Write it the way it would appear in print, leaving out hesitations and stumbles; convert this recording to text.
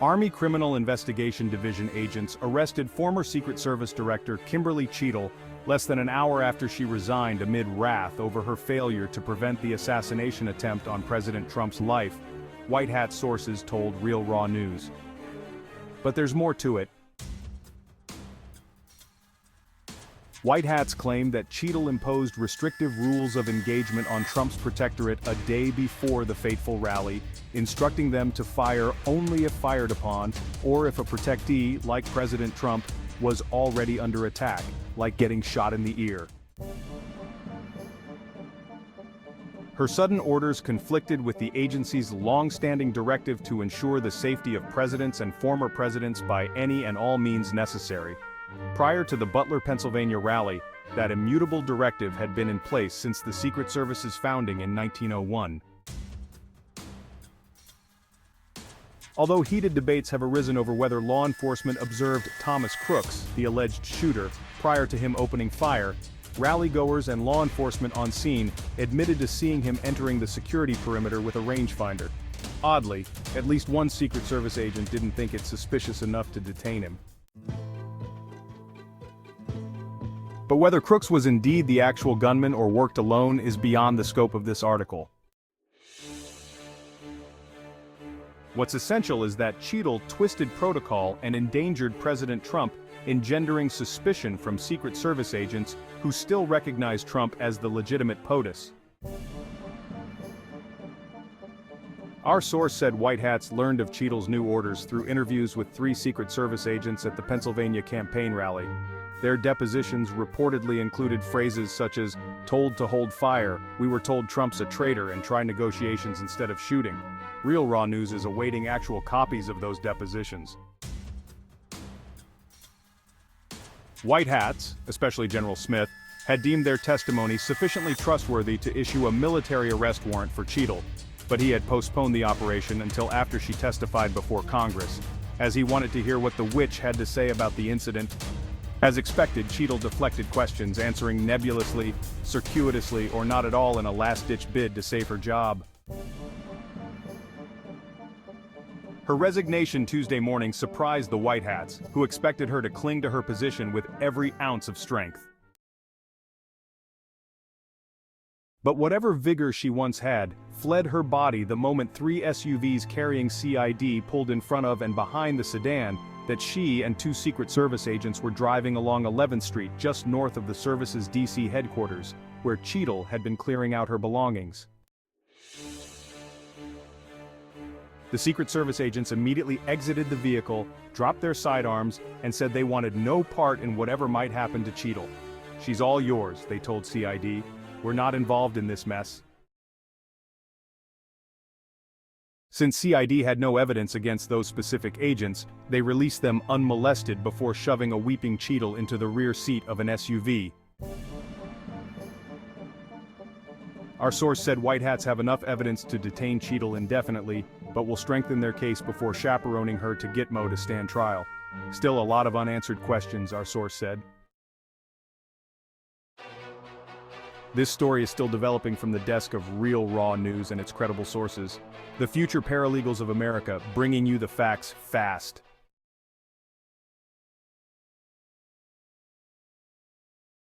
Army Criminal Investigation Division agents arrested former Secret Service Director Kimberly Cheatle less than an hour after she resigned amid wrath over her failure to prevent the assassination attempt on President Trump's life, White Hat sources told Real Raw News. But there's more to it. White Hats claimed that Cheatle imposed restrictive rules of engagement on Trump's protectorate a day before the fateful rally, instructing them to fire only if fired upon, or if a protectee, like President Trump, was already under attack, like getting shot in the ear. Her sudden orders conflicted with the agency's long-standing directive to ensure the safety of presidents and former presidents by any and all means necessary. Prior to the Butler, Pennsylvania rally, that immutable directive had been in place since the Secret Service's founding in 1901. Although heated debates have arisen over whether law enforcement observed Thomas Crooks, the alleged shooter, prior to him opening fire, rally-goers and law enforcement on scene admitted to seeing him entering the security perimeter with a rangefinder. Oddly, at least one Secret Service agent didn't think it suspicious enough to detain him. But whether Crooks was indeed the actual gunman or worked alone is beyond the scope of this article. What's essential is that Cheatle twisted protocol and endangered President Trump, engendering suspicion from Secret Service agents who still recognize Trump as the legitimate POTUS. Our source said White Hats learned of Cheatle's new orders through interviews with 3 Secret Service agents at the Pennsylvania campaign rally. Their depositions reportedly included phrases such as, "told to hold fire," "we were told Trump's a traitor and try negotiations instead of shooting." Real Raw News is awaiting actual copies of those depositions. White Hats, especially General Smith, had deemed their testimony sufficiently trustworthy to issue a military arrest warrant for Cheatle, but he had postponed the operation until after she testified before Congress, as he wanted to hear what the witch had to say about the incident. As expected, Cheatle deflected questions, answering nebulously, circuitously, or not at all in a last-ditch bid to save her job. Her resignation Tuesday morning surprised the White Hats, who expected her to cling to her position with every ounce of strength. But whatever vigor she once had, fled her body the moment 3 SUVs carrying CID pulled in front of and behind the sedan that she and 2 Secret Service agents were driving along 11th Street just north of the service's DC headquarters, where Cheatle had been clearing out her belongings. The Secret Service agents immediately exited the vehicle, dropped their sidearms, and said they wanted no part in whatever might happen to Cheatle. "She's all yours," they told CID. "We're not involved in this mess." Since CID had no evidence against those specific agents, they released them unmolested before shoving a weeping Cheatle into the rear seat of an SUV. Our source said White Hats have enough evidence to detain Cheatle indefinitely, but will strengthen their case before chaperoning her to Gitmo to stand trial. Still a lot of unanswered questions, our source said. This story is still developing from the desk of Real Raw News and its credible sources. The future paralegals of America, bringing you the facts fast.